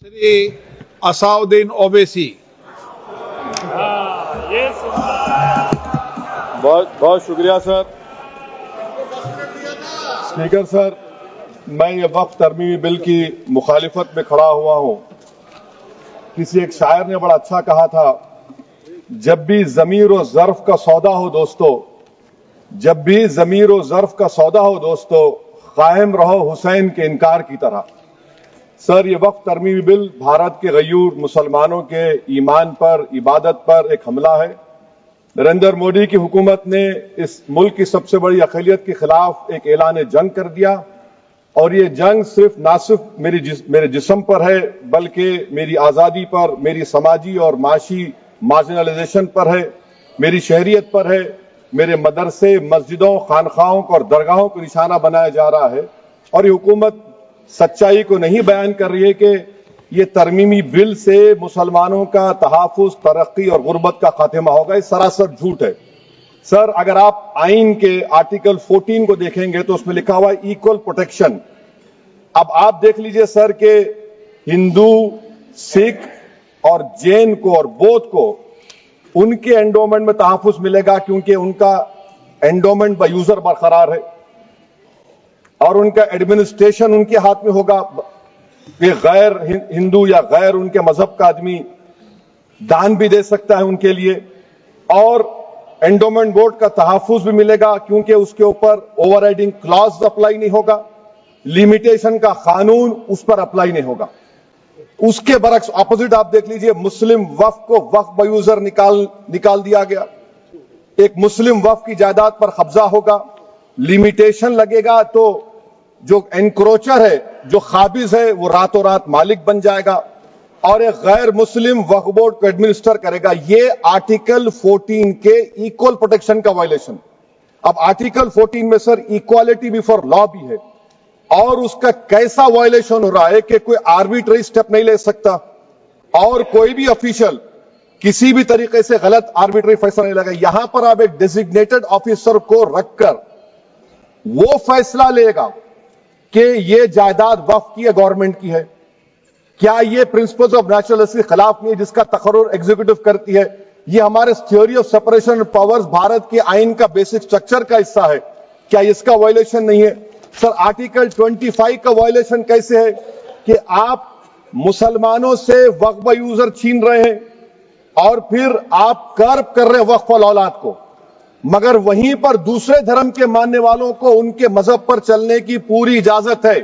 श्री असाउद्दीन ओवैसी। बहुत बहुत शुक्रिया सर। स्पीकर सर, मैं ये वक्फ तरमीमी बिल की मुखालिफत में खड़ा हुआ हूँ। किसी एक शायर ने बड़ा अच्छा कहा था, जब भी ज़मीर और ज़र्फ का सौदा हो दोस्तों, जब भी ज़मीर और ज़र्फ का सौदा हो दोस्तों, कायम रहो हुसैन के इनकार की तरह। सर, ये वक्फ तरमीमी बिल भारत के गयूर मुसलमानों के ईमान पर, इबादत पर एक हमला है। नरेंद्र मोदी की हुकूमत ने इस मुल्क की सबसे बड़ी अक़लियत के खिलाफ एक ऐलान जंग कर दिया, और ये जंग ना सिर्फ मेरे जिस्म पर है, बल्कि मेरी आज़ादी पर, मेरी समाजी और माशी मार्जिनलाइजेशन पर है, मेरी शहरियत पर है, मेरे मदरसे, मस्जिदों, खानखाहों और दरगाहों को निशाना बनाया जा रहा है। और ये हुकूमत सच्चाई को नहीं बयान कर रही है कि ये तरमीमी बिल से मुसलमानों का तहफ़्फ़ुज़, तरक्की और गुर्बत का खात्मा होगा। ये सरासर झूठ है। सर, अगर आप आइन के आर्टिकल 14 को देखेंगे तो उसमें लिखा हुआ है इक्वल प्रोटेक्शन। अब आप देख लीजिए सर कि हिंदू, सिख और जैन को और बौद्ध को उनके एंडोमेंट में तहफ़्फ़ुज़ मिलेगा, क्योंकि उनका एंडोमेंट बाय यूजर बरकरार है और उनका एडमिनिस्ट्रेशन उनके हाथ में होगा। कि गैर हिंदू या गैर उनके मजहब का आदमी दान भी दे सकता है उनके लिए, और एंडोमेंट बोर्ड का तहफ़्फ़ुज़ भी मिलेगा, क्योंकि उसके ऊपर ओवरराइडिंग क्लॉज अप्लाई नहीं होगा, लिमिटेशन का कानून उस पर अप्लाई नहीं होगा। उसके बरक्स ऑपोजिट आप देख लीजिए, मुस्लिम वक्फ को वक्फ बाय यूजर निकाल दिया गया। एक मुस्लिम वक्फ की जायदाद पर कब्जा होगा, लिमिटेशन लगेगा तो जो एनक्रोचर है, जो खाबिज है, वो रातों रात मालिक बन जाएगा और एक गैर मुस्लिम वक्फ बोर्ड को एडमिनिस्टर करेगा। ये आर्टिकल 14 के इक्वल प्रोटेक्शन का वायलेशन। अब आर्टिकल 14 में सर इक्वालिटी बिफोर लॉ भी है, और उसका कैसा वायलेशन हो रहा है कि कोई आर्बिट्ररी स्टेप नहीं ले सकता, और कोई भी ऑफिशियल किसी भी तरीके से गलत आर्बिट्ररी फैसला नहीं लगा। यहां पर आप एक डेजिग्नेटेड ऑफिसर को रखकर वो फैसला लेगा कि ये जायदाद वक्फ की है, गवर्नमेंट की है। क्या ये प्रिंसिपल्स ऑफ नेचुरलिज्म के खिलाफ नहीं है, जिसका तकर्रुर एग्जीक्यूटिव करती है? ये हमारे theory of separation of powers, Bharat के आइन का बेसिक स्ट्रक्चर का हिस्सा है। क्या इसका वायलेशन नहीं है? सर, आर्टिकल 25 का वायलेशन कैसे है कि आप मुसलमानों से वक्फ बाय यूजर छीन रहे हैं और फिर आप कर्ब कर रहे हैं वक्फ वाल औलाद को, मगर वहीं पर दूसरे धर्म के मानने वालों को उनके मजहब पर चलने की पूरी इजाजत है।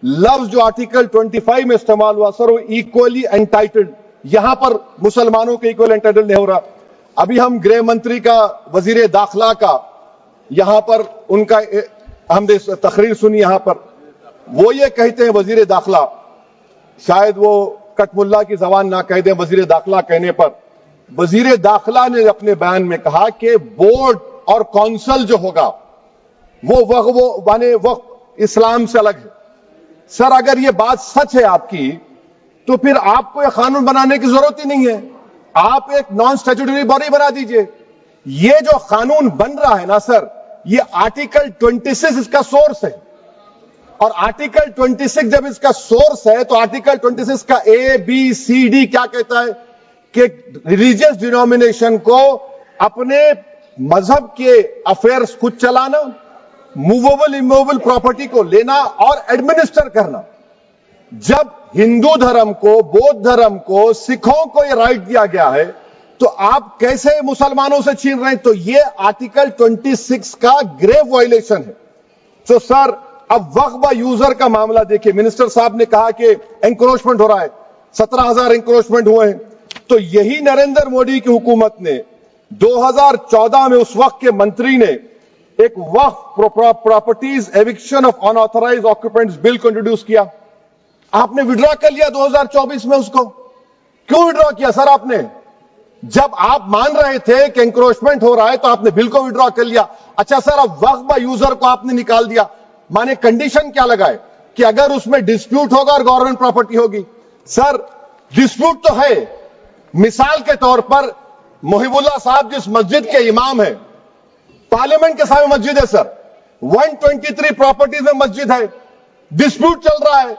लफ्ज जो आर्टिकल 25 में इस्तेमाल हुआ सर, वो इक्वली एंटाइटल्ड, यहां पर मुसलमानों के इक्वल एंटाइटल्ड नहीं हो रहा। अभी हम गृह मंत्री का, वजीर दाखिला का यहां पर उनका हमने तकरीर सुनी, यहां पर वो ये कहते हैं, वजीर दाखिला, शायद वो कटमुल्ला की जबान ना कह दें, वजीर दाखिला कहने पर वजीर दाखिला ने अपने बयान में कहा कि बोर्ड और काउंसिल जो होगा वो वक्फ इस्लाम से अलग है। सर, अगर ये बात सच है आपकी, तो फिर आपको यह कानून बनाने की जरूरत ही नहीं है। आप एक नॉन स्टैट्यूटरी बॉडी बना दीजिए। ये जो कानून बन रहा है ना सर, ये आर्टिकल 26 इसका सोर्स है, और आर्टिकल 26 जब इसका सोर्स है तो आर्टिकल 26 का ABCD क्या कहता है कि रिलीजियस डिनोमिनेशन को अपने मजहब के अफेयर्स खुद चलाना, मूवेबल इमूवेबल प्रॉपर्टी को लेना और एडमिनिस्टर करना। जब हिंदू धर्म को, बौद्ध धर्म को, सिखों को यह राइट दिया गया है, तो आप कैसे मुसलमानों से छीन रहे हैं? तो यह आर्टिकल 26 का ग्रेव वायलेशन है। तो सर, अब वक्फ बाय यूजर का मामला देखिए, मिनिस्टर साहब ने कहा कि एंक्रोचमेंट हो रहा है, 17,000 एंक्रोचमेंट हुए हैं। तो यही नरेंद्र मोदी की हुकूमत ने 2014 में उस वक्त के मंत्री ने एक Waqf properties eviction of unauthorised occupants bill को इंट्रोड्यूस किया। आपने विड्रॉ कर लिया 2024 में उसको। क्यों विड्रॉ किया सर आपने? जब आप मान रहे थे कि एंक्रोचमेंट हो रहा है तो आपने बिल को विड्रॉ कर लिया। अच्छा सर, अब वक्फ बाय यूजर को आपने निकाल दिया, माने कंडीशन क्या लगाए कि अगर उसमें डिस्प्यूट होगा और गवर्नमेंट प्रॉपर्टी होगी। सर, डिस्प्यूट तो है। मिसाल के तौर पर मोहिबुल्लाह साहब जिस मस्जिद के इमाम है, पार्लियामेंट के सामने मस्जिद है सर, 123 प्रॉपर्टीज में मस्जिद है, डिस्प्यूट चल रहा है,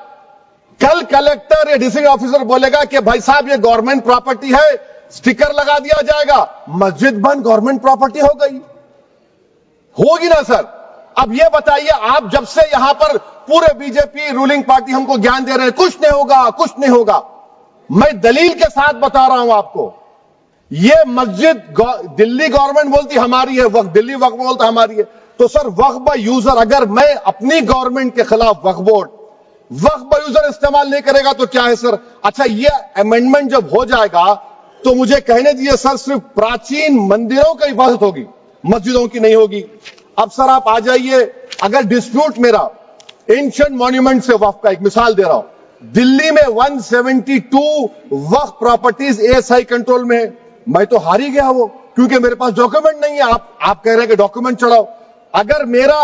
कल कलेक्टर या डिस्ट्रिक्ट ऑफिसर बोलेगा कि भाई साहब ये गवर्नमेंट प्रॉपर्टी है, स्टिकर लगा दिया जाएगा, मस्जिद बंद गवर्नमेंट प्रॉपर्टी हो गई, होगी ना सर? अब ये बताइए, आप जब से यहां पर पूरे बीजेपी रूलिंग पार्टी हमको ज्ञान दे रहे हैं कुछ नहीं होगा, कुछ नहीं होगा, मैं दलील के साथ बता रहा हूं आपको। ये मस्जिद दिल्ली गवर्नमेंट बोलती हमारी है, वक्फ दिल्ली वक्फ बोलता हमारी है, तो सर वक्फ बाय यूजर, अगर मैं अपनी गवर्नमेंट के खिलाफ वक्फ बोर्ड वक्फ बाय यूजर इस्तेमाल नहीं करेगा तो क्या है सर? अच्छा, ये अमेंडमेंट जब हो जाएगा तो मुझे कहने दीजिए सर, सिर्फ प्राचीन मंदिरों की इबादत होगी, मस्जिदों की नहीं होगी। अब सर आप आ जाइए, अगर डिस्प्यूट मेरा एंशिएंट मॉन्यूमेंट से वक्फ का, एक मिसाल दे रहा हूं, दिल्ली में 172 वक्फ प्रॉपर्टीज एएसआई कंट्रोल में है, मैं तो हार ही गया वो, क्योंकि मेरे पास डॉक्यूमेंट नहीं है। आप कह रहे हैं कि डॉक्यूमेंट चढ़ाओ, अगर मेरा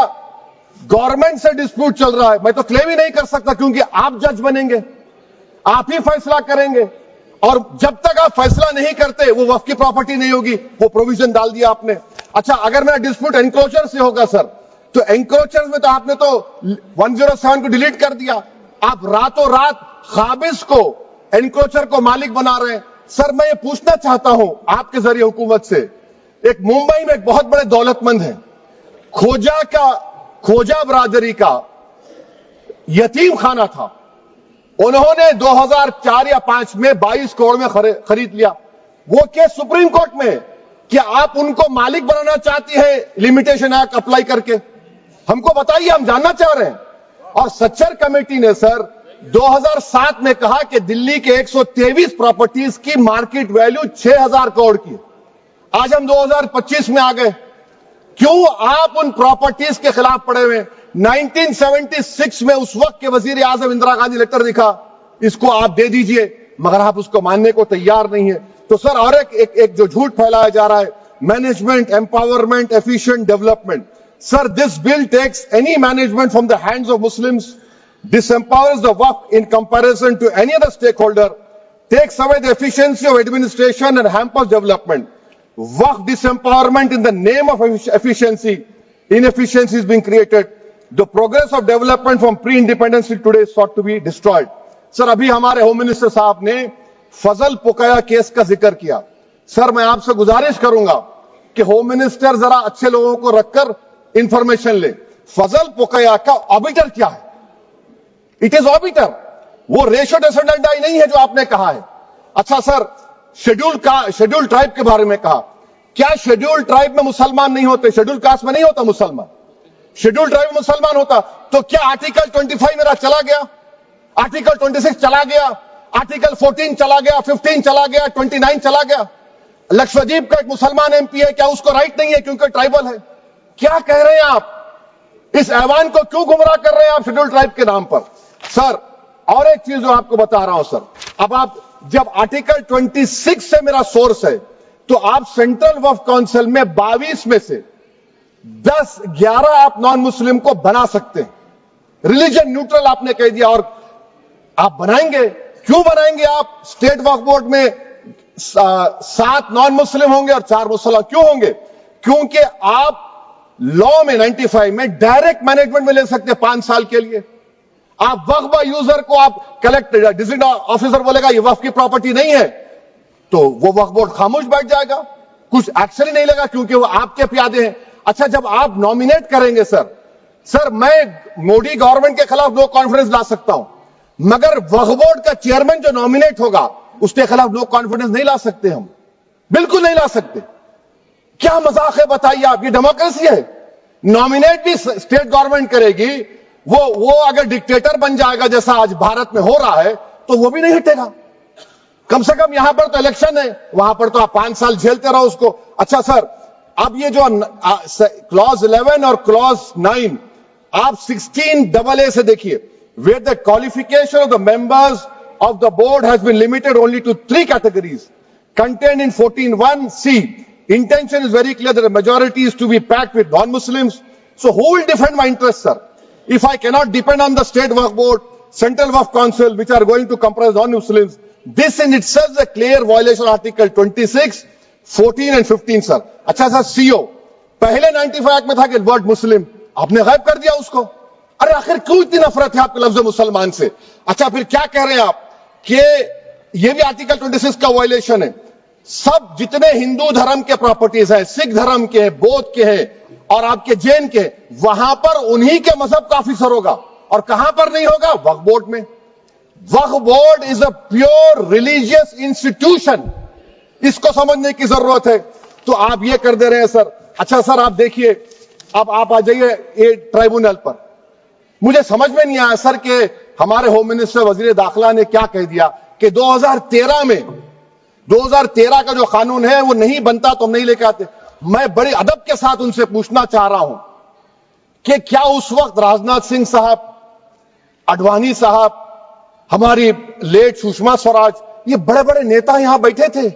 गवर्नमेंट से डिस्प्यूट चल रहा है मैं तो क्लेम ही नहीं कर सकता, क्योंकि आप जज बनेंगे, आप ही फैसला करेंगे, और जब तक आप फैसला नहीं करते वो वक्फ की प्रॉपर्टी नहीं होगी। वो प्रोविजन डाल दिया आपने। अच्छा, अगर मेरा डिस्प्यूट एनक्रोचर से होगा सर, तो एनक्रोचर में तो आपने तो 107 को डिलीट कर दिया, आप रातों रात खाबिज को, एनक्रोचर को मालिक बना रहे हैं। सर मैं ये पूछना चाहता हूं आपके जरिए हुकूमत से, एक मुंबई में एक बहुत बड़े दौलतमंद है, खोजा बरादरी का यतीम खाना था, उन्होंने 2004 या 5 में 22 करोड़ में खरीद लिया। वो केस सुप्रीम कोर्ट में है कि आप उनको मालिक बनाना चाहती है लिमिटेशन एक्ट अप्लाई करके, हमको बताइए, हम जानना चाह रहे हैं। और सच्चर कमेटी ने सर 2007 में कहा कि दिल्ली के 123 प्रॉपर्टीज की मार्केट वैल्यू 6000 करोड़ की। आज हम 2025 में आ गए, क्यों आप उन प्रॉपर्टीज के खिलाफ पड़े हुए? 1976 में उस वक्त के वजीर आजम इंदिरा गांधी लेटर लिखा, इसको आप दे दीजिए, मगर आप उसको मानने को तैयार नहीं है। तो सर और एक जो झूठ फैलाया जा रहा है, management empowerment efficient development, sir this bill takes any management from the hands of Muslims, disempowers the waqf in comparison to any other stakeholder, takes away the efficiency of administration and hampers development. Waqf disempowerment in the name of efficiency, inefficiency is being created. The progress of development from pre-independence till today is sought to be destroyed. Sir अभी हमारे home minister साहब ने फजल पुकाया case का जिक्र किया। Sir मैं आपसे गुजारिश करूंगा कि होम मिनिस्टर जरा अच्छे लोगों को रखकर इंफॉर्मेशन ले। फजल पुकाया का ऑबिटर क्या है? इट इज ऑबिटर, वो रेशियो डिसेंडेंटाई नहीं है जो आपने कहा है। अच्छा सर, शेड्यूल ट्राइब के बारे में कहा, क्या शेड्यूल ट्राइब में मुसलमान नहीं होते? शेड्यूल कास्ट में नहीं होता मुसलमान, शेड्यूल ट्राइब में मुसलमान होता। तो क्या आर्टिकल 25 मेरा चला गया, आर्टिकल 26 चला गया, आर्टिकल 14 चला गया, 15 चला गया, 29 चला गया? लक्षद्वीप का एक मुसलमान एमपी है, क्या उसको राइट नहीं है क्योंकि ट्राइबल है? क्या कह रहे हैं आप? इस ऐवान को क्यों गुमराह कर रहे हैं आप शेड्यूल ट्राइब के नाम पर? सर और एक चीज जो आपको बता रहा हूं सर, अब आप जब आर्टिकल 26 से मेरा सोर्स है, तो आप सेंट्रल वक्फ काउंसिल में 22 में से 10-11 आप नॉन मुस्लिम को बना सकते हैं। रिलीजन न्यूट्रल आपने कह दिया, और आप बनाएंगे, क्यों बनाएंगे आप? स्टेट वक्फ बोर्ड में 7 नॉन मुस्लिम होंगे और 4 मुसलमान। क्यों होंगे? क्योंकि आप लॉ में 95 में डायरेक्ट मैनेजमेंट में ले सकते हैं 5 साल के लिए। आप वक्फ बाय यूजर को आप कलेक्टर डिस्ट्रिक्ट ऑफिसर बोलेगा ये वक्फ की प्रॉपर्टी नहीं है, तो वो वक्फ बोर्ड खामोश बैठ जाएगा, कुछ एक्शन ही नहीं लेगा, क्योंकि वो आपके प्यादे हैं। अच्छा, जब आप नॉमिनेट करेंगे सर मैं मोदी गवर्नमेंट के खिलाफ नो कॉन्फिडेंस ला सकता हूं, मगर वक्फ बोर्ड का चेयरमैन जो नॉमिनेट होगा उसके खिलाफ नो कॉन्फिडेंस नहीं ला सकते, हम बिल्कुल नहीं ला सकते। क्या मजाक है बताइए आप? ये डेमोक्रेसी है। नॉमिनेट भी स्टेट गवर्नमेंट करेगी, वो अगर डिक्टेटर बन जाएगा जैसा आज भारत में हो रहा है तो वो भी नहीं हटेगा। कम से कम यहां पर तो इलेक्शन है, वहां पर तो आप 5 साल झेलते रहो उसको। अच्छा सर, अब ये जो क्लॉज 11 और क्लॉज 9 आप 16AA से देखिए, where the qualification of the members of the board has been limited only to 3 categories contained in 14(1)(c). Intention is very clear that the majority is to be packed with non-Muslims. So who will defend my interests, sir? If I cannot depend on the state waqf board, central waqf council, which are going to comprise non-Muslims, this in itself is a clear violation of Article 26, 14 and 15, sir. अच्छा sir, CO पहले 95 act में था कि word मुस्लिम, आपने गायब कर दिया उसको। ارے آخر کیوں اتنی نفرت ہے آپ کے لفظ مسلمان سے؟ اچھا پھر کیا کہہ رہے ہیں آپ کہ یہ بھی آرٹیکل 26 کا وائلیشن ہے. سب جتنے ہندو دھرم کے پراپرٹیز ہیں، سکھ دھرم کے ہیں، بودھ کے ہیں اور آپ کے جین کے، وہاں پر انہی کے مذہب کا آفیسر ہوگا. اور کہاں پر نہیں ہوگا؟ وقف بورڈ میں. Waqf board is a pure religious institution. اس کو سمجھنے کی ضرورت ہے. تو آپ یہ کر دے رہے ہیں سر. اچھا سر آپ دیکھیے، اب آپ آ جائیے یہ ٹرائبونل پر. مجھے سمجھ میں نہیں آیا سر کہ ہمارے ہوم منسٹر وزیر داخلہ نے کیا کہہ دیا کہ 2013 کا جو قانون ہے وہ نہیں بنتا تو ہم نہیں لے کے آتے. میں بڑے ادب کے ساتھ ان سے پوچھنا چاہ رہا ہوں کہ کیا اس وقت راجناتھ سنگھ صاحب، اڈوانی صاحب، ہماری لیٹ سشما سوراج، یہ بڑے بڑے نیتا یہاں بیٹھے تھے؟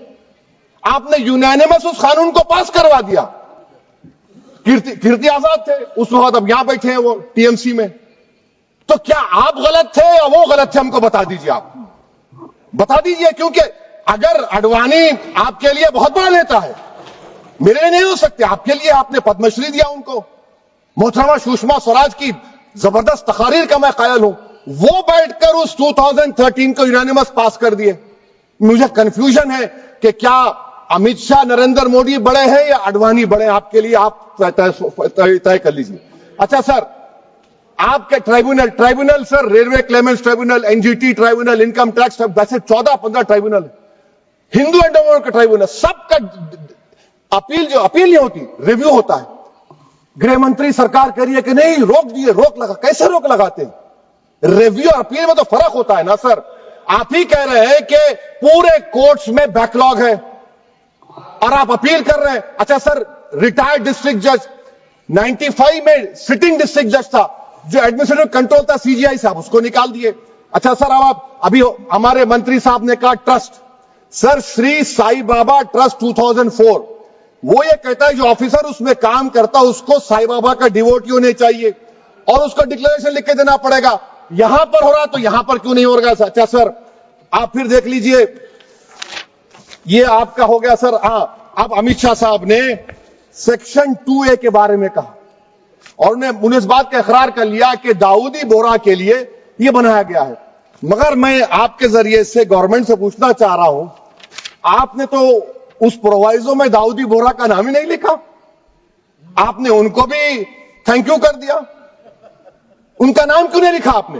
آپ نے یونینیمس اس قانون کو پاس کروا دیا. کیرتی آزاد تھے اس وقت، اب یہاں بیٹھے ہیں وہ ٹی ایم سی میں. تو کیا آپ غلط تھے یا وہ غلط تھے؟ ہم کو بتا دیجئے. آپ بتا دیجئے، کیونکہ اگر اڈوانی آپ کے لیے بہت بڑا نیتا ہے، میرے لیے نہیں ہو سکتے، آپ کے لیے آپ نے پدم شری دیا ان کو. محترمہ سشما سوراج کی زبردست تقاریر کا میں قائل ہوں. وہ بیٹھ کر اس 2013 کو یونینیمس پاس کر دیے. مجھے کنفیوژن ہے کہ کیا امیت شاہ، نریندر مودی بڑے ہیں یا اڈوانی بڑے ہیں؟ آپ کے لیے آپ طے کر لیجیے. اچھا سر، آپ کے tribunal sir, railway claimants tribunal, N G T tribunal, income tax, ویسے 14-15 ٹرائبونل ہے. ہندو اینڈ کا ٹرائبونل، سب کا اپیل نہیں ہوتی، ریویو ہوتا ہے. گृह منتری سرکار کہہ رہی ہے کہ نہیں روک دیے، روک لگا. کیسے روک لگاتے ہیں؟ ریویو اور اپیل میں تو فرق ہوتا ہے نا سر. آپ ہی کہہ رہے ہیں کہ پورے کورٹس میں بیک لاگ ہے اور آپ اپیل کر رہے ہیں. اچھا سر، ریٹائرڈ ڈسٹرکٹ جج 95 میں سٹنگ ڈسٹرکٹ جج تھا، جو ایڈمنسٹریٹو کنٹرول تھا سی جی آئی صاحب، اس کو نکال دیے. اچھا سر، اب آپ ابھی ہمارے منتری صاحب نے کہا ٹرسٹ، سر شری سائی بابا ٹرسٹ 2004، وہ یہ کہتا ہے جو آفیسر اس میں کام کرتا اس کو سائی بابا کا ڈیووٹی ہونے چاہیے اور اس کو ڈکلیریشن لکھ کے دینا پڑے گا. یہاں پر ہو رہا تو یہاں پر کیوں نہیں ہو رہا؟ اچھا سر، آپ پھر دیکھ لیجئے، یہ آپ کا ہو گیا سر. ہاں، اب امیت شاہ صاحب نے سیکشن 2A کے بارے میں کہا اور انہوں نے اس بات کا اقرار کر لیا کہ داؤدی بورا کے لیے یہ بنایا گیا ہے. مگر میں آپ کے ذریعے سے گورنمنٹ سے پوچھنا چاہ رہا ہوں، آپ نے تو اس پرووائزو میں داؤدی بورا کا نام ہی نہیں لکھا. آپ نے ان کو بھی تھینک یو کر دیا، ان کا نام کیوں نہیں لکھا آپ نے؟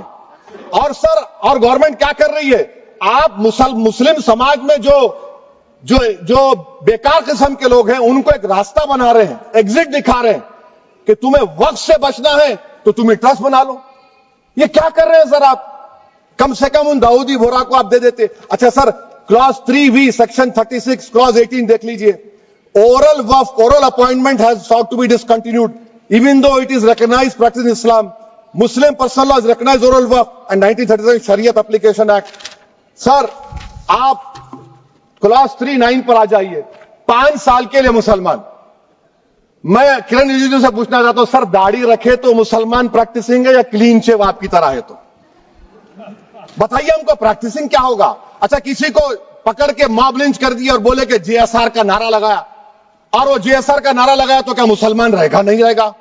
اور سر، اور گورنمنٹ کیا کر رہی ہے؟ آپ مسلم سماج میں جو بیکار قسم کے لوگ ہیں ان کو ایک راستہ بنا رہے ہیں، ایگزٹ دکھا رہے ہیں کہ تمہیں وقت سے بچنا ہے تو تمہیں ٹرسٹ بنا لو. یہ کیا کر رہے ہیں سر آپ؟ کم سے کم ان داؤدی بورا کو آپ دے دیتے. اچھا سر، کلاس 3V سیکشن 36 کلاس 18 دیکھ لیجئے. oral appointment has sought to be discontinued even though it is recognized practice in Islam. Muslim personal law has recognized oral waqf and 1937 Shariat Application Act. سر آپ کلاس 3-9 پر آ جائیے. 5 سال کے لیے مسلمان. میں کرن رجیجو سے پوچھنا چاہتا ہوں، سر داڑھی رکھے تو مسلمان پریکٹسنگ ہے یا کلین شیو آپ کی طرح ہے؟ تو بتائیے ہم کو پریکٹسنگ کیا ہوگا؟ اچھا، کسی کو پکڑ کے ماب لنچ کر دیا اور بولے کہ جے ایس آر کا نعرہ لگایا، اور وہ جے ایس آر کا نعرہ لگایا تو کیا مسلمان رہے گا؟ نہیں رہے گا.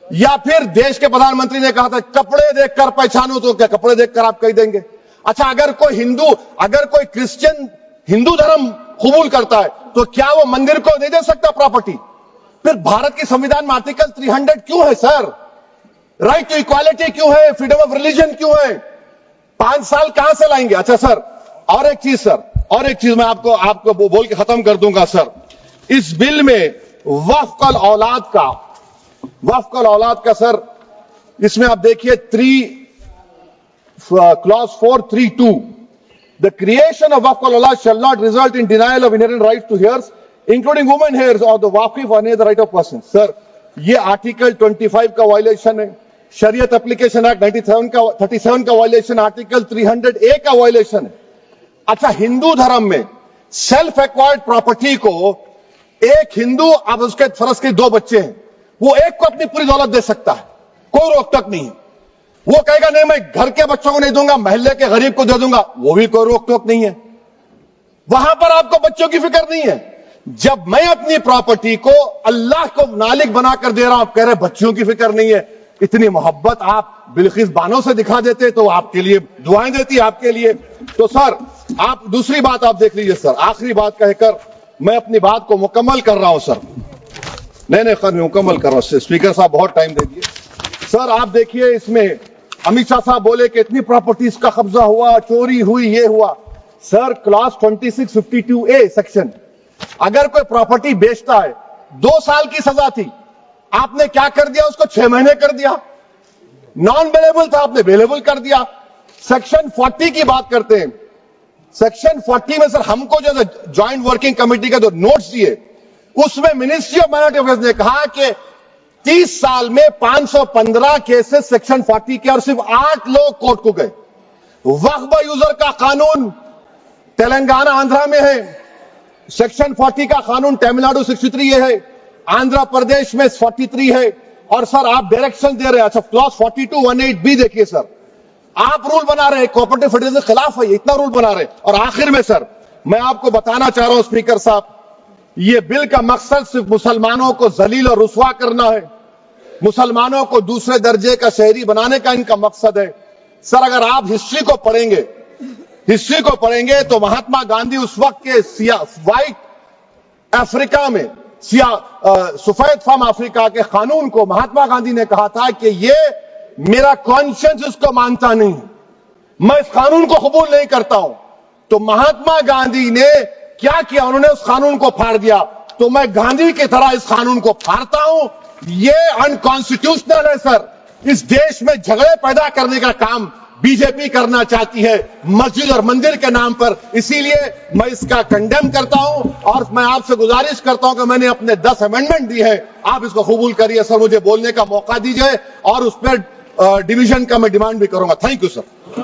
یا پھر دیش کے پردھان منتری نے کہا تھا کپڑے دیکھ کر پہچانو، تو کیا کپڑے دیکھ کر آپ کہہ دیں گے؟ اچھا، اگر کوئی کرسچن ہندو دھرم قبول کرتا ہے تو کیا وہ مندر کو نہیں دے سکتا پراپرٹی؟ پھر بھارت کی سمویدھان میں آرٹیکل 300 کیوں ہے سر؟ رائٹ ٹو ایکوالٹی کیوں ہے؟ فریڈم آف ریلیجن کیوں ہے؟ 5 سال کہاں سے لائیں گے؟ اچھا سر، اور ایک چیز میں آپ کو بول کے ختم کر دوں گا سر. اس بل میں وقف الاولاد کا سر، اس میں آپ دیکھیے clause 432 the creation of waqf al-awlad shall not result in denial of inherent rights to heirs including women heirs or the waqif or any other right of person. سر یہ آرٹیکل 25 کا وائلیشن ہے، شریعت اپلیکیشن ایکٹ 37 کا violation, article 300A کا violation ہے. اچھا، ہندو دھرم میں سیلف ایکوائرڈ پراپرٹی کو ایک ہندو، اب اس کے فرض کے 2 بچے ہیں، وہ ایک کو اپنی پوری دولت دے سکتا ہے، کوئی روک ٹوک نہیں ہے. وہ کہے گا نہیں میں گھر کے بچوں کو نہیں دوں گا، محلے کے غریب کو دے دوں گا، وہ بھی کوئی روک ٹوک نہیں ہے. وہاں پر آپ کو بچوں کی فکر نہیں ہے. جب میں اپنی پراپرٹی کو اللہ کو مالک بنا کر دے رہا ہوں، آپ کہہ رہے بچوں کی فکر نہیں ہے. اتنی محبت آپ بلقیس بانو سے دکھا دیتے تو آپ کے لیے دعائیں دیتی آپ کے لیے. تو سر آپ دوسری بات آپ دیکھ لیجئے سر, آخری بات کہہ کر میں اپنی بات کو مکمل کر رہا ہوں سر. نہیں خیر میں مکمل کر رہا ہوں. اسپیکر صاحب بہت ٹائم دے دیے. سر آپ دیکھیے اس میں امیت شاہ صاحب بولے کہ اتنی پراپرٹیز کا قبضہ ہوا, چوری ہوئی, یہ ہوا. سر کلاس 2652A سیکشن, اگر کوئی پراپرٹی بیچتا ہے 2 سال کی سزا تھی, آپ نے کیا کر دیا, اس کو 6 مہینے کر دیا. نان بیلیبل تھا, آپ نے بیلیبل کر دیا. سیکشن 40 کی بات کرتے ہیں. سیکشن 40 میں سر ہم کو جو جوائنٹ ورکنگ کمیٹی کا جو نوٹس دیے, اس میں منسٹری آف مائنورٹی افیئرز نے کہا کہ 30 سال میں 515 کیسز سیکشن 40 کے, اور صرف 8 لوگ کورٹ کو گئے. وقف یوزر کا قانون تلنگانہ آندھرا میں ہے, سیکشن 40 کا قانون تمل ناڈو 63 یہ ہے, آندھرا پردیش میں 43 ہے. اور سر آپ ڈائریکشن دے رہے ہیں. اچھا کلاس 4218B دیکھیے سر, آپ رول بنا رہے ہیں کوآپریٹو فیڈریشن کے خلاف ہے, اتنا رول بنا رہے ہیں. اور آخر میں سر میں آپ کو بتانا چاہ رہا ہوں اسپیکر صاحب, یہ بل کا مقصد صرف مسلمانوں کو ذلیل اور رسوا کرنا ہے, مسلمانوں کو دوسرے درجے کا شہری بنانے کا ان کا مقصد ہے. سر اگر آپ ہسٹری کو پڑھیں گے تو مہاتما گاندھی اس وقت کے وائٹ افریقہ میں سفید فام افریقہ کے قانون کو مہاتما گاندھی نے کہا تھا کہ یہ میرا کانشنس اس کو مانتا نہیں, میں اس قانون کو قبول نہیں کرتا ہوں. تو مہاتما گاندھی نے کیا کیا, انہوں نے اس قانون کو پھاڑ دیا. تو میں گاندھی کی طرح اس قانون کو پھاڑتا ہوں. یہ انکانسٹیٹیوشنل ہے سر. اس دیش میں جھگڑے پیدا کرنے کا کام بی جے پی کرنا چاہتی ہے مسجد اور مندر کے نام پر. اسی لیے میں اس کا کنڈیم کرتا ہوں, اور میں آپ سے گزارش کرتا ہوں کہ میں نے اپنے 10 امینڈمنٹ دی ہے, آپ اس کو قبول کریے. سر مجھے بولنے کا موقع دیجئے, اور اس پر ڈویژن کا میں ڈیمانڈ بھی کروں گا. Thank you sir.